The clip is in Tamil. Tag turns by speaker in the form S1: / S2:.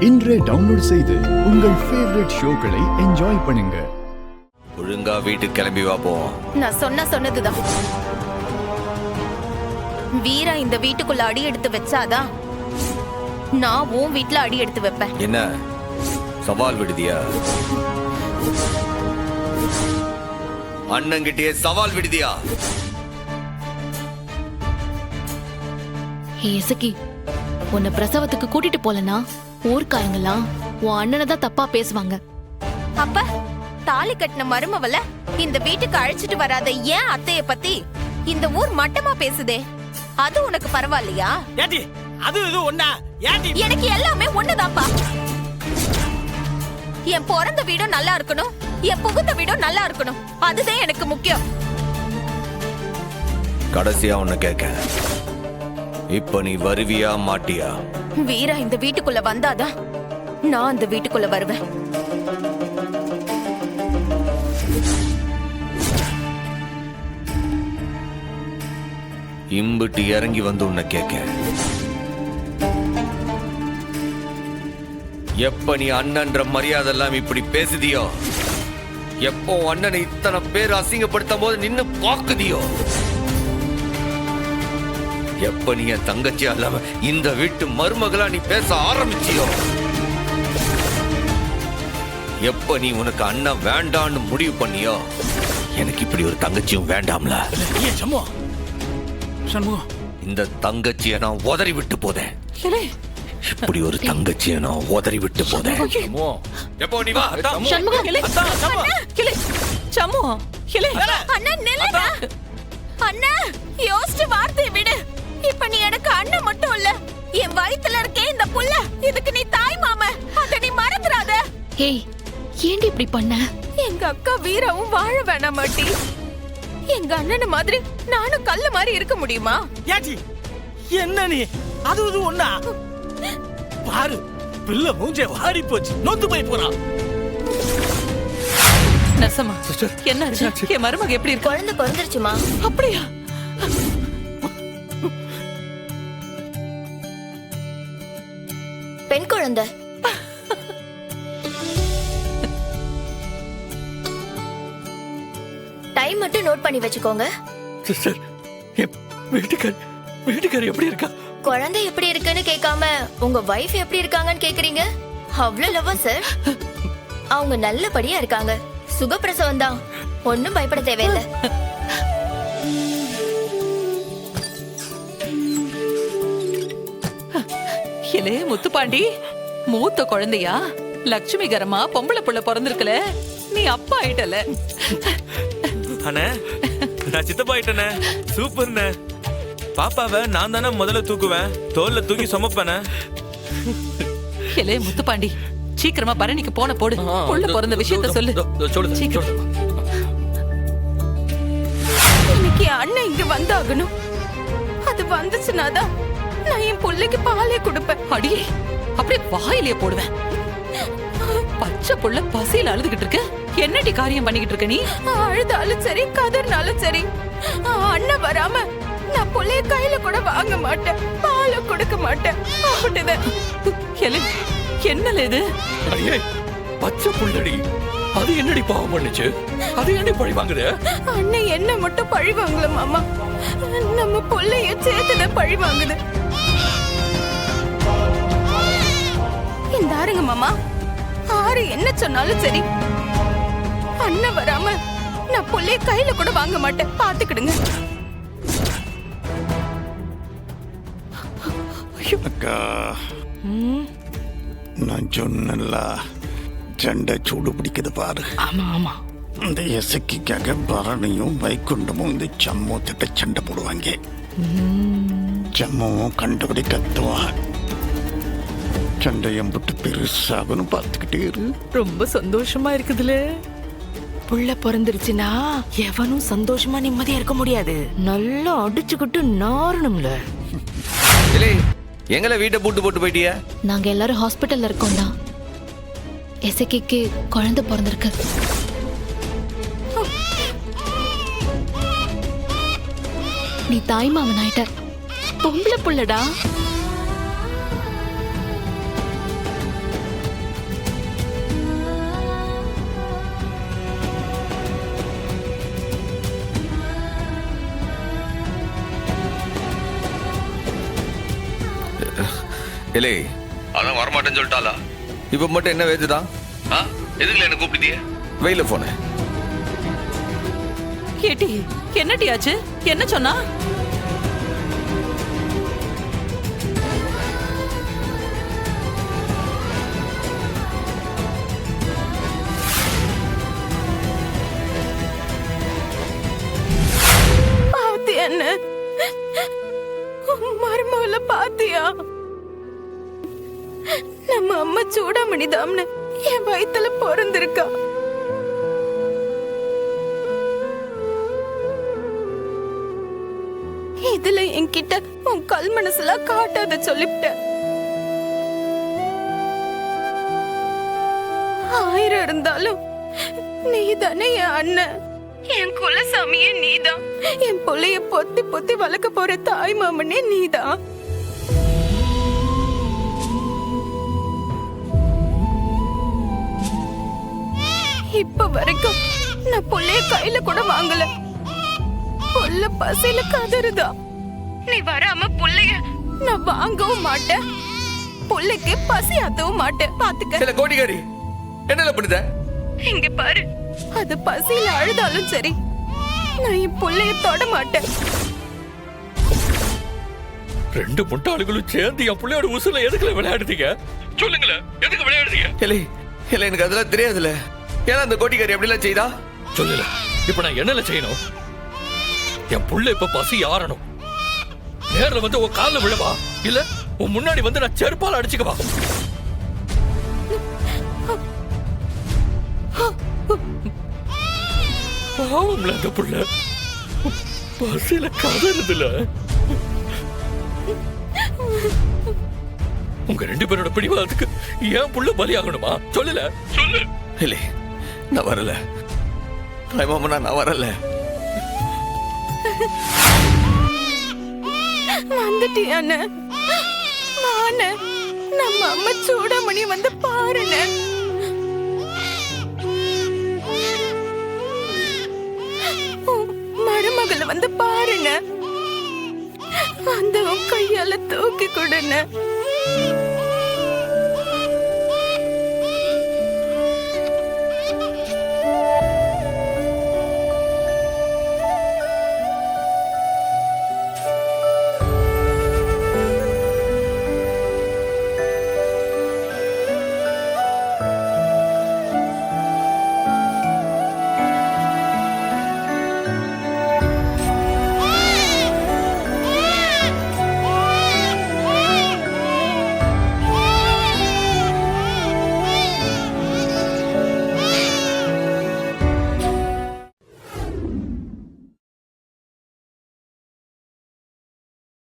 S1: இன்றே டவுன்லோட் செய்து உங்கள் ஃபேவரட் ஷோக்களை என்ஜாய் பண்ணுங்க.
S2: ஒழுங்கா வீட்டுக்கு கிளம்பி வா போவோம்.
S3: நான் சொன்னதுதான். வீரா இந்த வீட்டுக்குள்ள அடி எடுத்து வச்சாதான் நான் உன் வீட்டுல அடி எடுத்து வைப்பேன்.
S2: என்ன சவால் விடுதியா? அண்ணங்கிட்டே சவால் விடுதியா?
S4: இசக்கி, உன்னை பிரசவத்துக்கு கூட்டிட்டு போலனா ஊர்க்காரங்கெல்லாம் உன் அண்ணனை தான் தப்பா பேசுவாங்க.
S3: அப்ப தாலி கட்டின மருமவள இந்த வீட்டுக்கு அழைச்சிட்டு வராத ஏன் அத்தைய பத்தி இந்த ஊர் மட்டமா பேசுதே, அது உனக்கு பரவாயில்லையா? எனக்கு எல்லாமே ஒண்ணுதான்ப்பா. என் பிறந்த வீடும் நல்லா இருக்கணும், என் புகுந்த வீடும் நல்லா இருக்கணும், அதுதான் எனக்கு முக்கியம்.
S2: கடைசியா உன்னை கேட்க, இப்ப நீ வருவியா மாட்டியா?
S3: வீரா இந்த வீட்டுக்குள்ள வந்தாதான் நான் அந்த வீட்டுக்குள்ள வருவேன்.
S2: இம்புட்டு இறங்கி வந்து உன்னை கேட்க, எப்ப நீ அண்ணன்ற மரியாதை எல்லாம் இப்படி பேசுதியோ, எப்போ அண்ணனை இத்தனை பேர் அசிங்கப்படுத்தும் போது நின்னு பாக்குதியோ, எப்ப நீ என் தங்கச்சியா இல்லாம இந்த வீட்டு மருமகளா நீ பேச ஆரம்பிச்சியோ, எப்ப நீ உனக்கு அண்ணன் வேண்டான்னு முடிவு பண்ணியோ, எனக்கு இப்படி ஒரு தங்கச்சியும் வேண்டாம்ல. இந்த தங்கச்சியை நான் உதறி விட்டு போதேன். இப்படி ஒரு தங்கச்சியை நான் உதறி விட்டு போதேன். எப்போ நீ வா.
S3: அண்ணா, யோசிச்சு வார்த்தையை விடு. இப்ப நீ எனக்கு அண்ணன் மட்டும் இல்ல, என் வயித்துல இருக்கே இந்த புள்ள, இதுக்கு நீ தாய் மாமா, அத நீ மறந்துடாத.
S4: ஏய், ஏண்டி இப்படி பண்ண?
S3: எங்க அக்கா வீராவும் வாழ வேணாம் மாட்டி. எங்க அண்ணன மாதிரி நானும் கல்லு மாதிரி இருக்க முடியுமா?
S5: என்ன நீ அது ஒண்ணா பாரு, பிள்ளை மூஞ்சே வாடி போச்சு, நொந்து போய் போறான்.
S6: நசமா என்ன என் மருமக எப்படி இருக்கு?
S3: குழந்தை பிறந்துருச்சுமா.
S6: அப்படியா?
S3: பெண் குழந்தை. டைம் மட்டும் நோட் பண்ணி வச்சுக்கோங்க.
S5: சிஸ்டர், வீட்டுக்காரி எப்படி இருக்கா?
S3: குழந்தை எப்படி இருக்குன்னு கேட்காம உங்க வைஃப் எப்படி இருக்காங்கன்னு கேக்குறீங்க? அவ்வளவு லவ் சார். அவங்க நல்லபடியா இருக்காங்க, சுகப்பிரசவம் தான், ஒன்னும் பயப்பட தேவையில்லை.
S6: இலே முத்துப்பாண்டி, மூத்த குழந்தையா லட்சுமிகரமா பொம்பளை புள்ள பிறந்திருக்கல, நீ அப்பா ஆயிட்டல.
S7: அண்ணே, நான் சித்தப்பா ஆயிட்டேனே, சூப்பர்ண்ணே. பாப்பாவை நான் தானே முதல்ல தூக்குவேன், தோல்ல தூக்கி சுமப்பேனே.
S6: இலே முத்துப்பாண்டி, சீக்கிரமா பரணிக்கு போன போடு, புள்ள பிறந்த விஷயத்த சொல்லு.
S3: இன்னைக்கு அண்ணன் இங்க வந்தாகணும். அது வந்துச்சுனாதான் நான் என் புள்ளைக்கு பாலே கொடுப்பேன்.
S6: அடியே, அப்படியே வாயிலே போடுவேன். பச்சை புள்ள பசியில அழுதுகிட்டு இருக்க, என்னடி காரியம் பண்ணிக்கிட்டு இருக்க நீ?
S3: அழுதாலும் சரி, கதர்னாலும் சரி, அண்ணன் வராம நான் புள்ளைய கையில கூட வாங்க மாட்டேன், பாலும் கொடுக்க மாட்டேன்.
S6: என்னல இது?
S5: அடியே, பச்சை புள்ளடி, அது என்னடி பாவம் பண்ணுச்சு? அது என்னடி பழி வாங்குற?
S3: அண்ணன் என்ன மட்டும் பழி வாங்கல மாமா, நம்ம புள்ளைய சேர்த்துதான் பழி வாங்குது. இந்தாருங்க மாமா, ஆறு என்ன சொன்னாலும் சரி, அண்ணன் வராம நான் புள்ளைய கையில கூட வாங்க மாட்டேன், பாத்துக்கிடுங்க.
S8: அக்கா, நான் சொன்னல, சண்டை சூடு பிடிக்குது பாரு.
S6: ஆமா ஆமா,
S8: இந்த இசைக்காக பரணியும் வைகுண்டமும் இந்த சம்மூத்திட்ட சண்டை போடுவாங்க. சம்முவும் கண்டபடி கத்துவான். சண்டையம் போட்டு பெருசாகணும் பார்த்துக்கிட்டே இரு.
S6: ரொம்ப சந்தோஷமா இருக்குதுல.
S9: புள்ள பிறந்துருச்சுன்னா எவனும் சந்தோஷமா நிம்மதியா இருக்க முடியாது, நல்லா அடிச்சுக்கிட்டு நாரணும்ல.
S2: எங்களை வீட்டை பூட்டு போட்டு போயிட்டியா?
S4: நாங்க எல்லாரும் ஹாஸ்பிட்டல்ல இருக்கோம் தான். எசக்கிக்கு குழந்தை பிறந்திருக்கு. நீ தாய் மாமன் ஆயிட்ட, பொம்பளை புள்ளடா.
S2: இல்லை அதான் வரமாட்டேன்னு சொல்லிட்டாளா? இப்ப மட்டும் என்ன வேதுதான்? எதுக்குல என்ன கூப்பிட்டீங்க? வெயில போனேன்.
S6: ஏட்டி என்னடி ஆச்சு? என்ன சொன்னா?
S9: என்ன மருமகள பாத்தியா? நம்ம அம்மா சூடாமணி தாம்னு என் வயித்துல பிறந்திருக்கா. இதுல என்கிட்ட உன் கல் மனசுல காட்டாத சொல்லிவிட்ட. 1000 இருந்தாலும் நீதானே என் அண்ணன். என் குலசாமியே நீதான். என் பிள்ளைய பொத்தி பொத்தி வளர்க்க போற தாய் மாமனே நீதான். இப்ப வரைக்கும் நான் புள்ளைய கையில கூட வாங்கல. புள்ள பசியில கதறுதா. நீ வராம புள்ளைய நான் வாங்கவும் மாட்டேன். புள்ளைக்கு பசி ஆத்தவும் மாட்டேன். பாத்துக்க.
S2: கோடிகாரி என்ன பண்ணுத?
S9: இங்க பாரு, அது பசியில அழுதாலும் சரி, நான் என் புள்ளைய தொட மாட்டேன்.
S2: 2 முட்டாளுகளும் சேர்ந்து என் புள்ளையோட உசுல எதுக்குல விளையாடுறீங்க? சொல்லுங்களேன், எதுக்கு விளையாடுறீங்க? இல்லை எனக்கு அதெல்லாம் தெரியாதுல்ல. ஏன்னா அந்த கோட்டிக்காரி அப்படிலாம் செய்தா? சொல்லல. இப்ப நான் என்னல செய்யணும்? என் புள்ள இப்ப பசி ஆறணும். நேர்ல வந்து உன் கால்ல விழவா? இல்ல உன் முன்னாடி வந்து நான் செருப்பால அடிச்சுக்கவா? பாவம்ல அந்த புள்ள பசியில கதறுதுல. உங்க 2 பேரோட பிடிவாதத்துக்கு ஏன் புள்ள பலியாகணுமா? சொல்லல. சொல்லு. இல்லை நான் வரல. மாமனா நான் வரல.
S9: வந்துட்டியானே? நானே நம்ம அம்மா சூடாமணி வந்து பாருனே. மருமகளை வந்து பாருன. அந்த கையால தூக்கி கொடுன.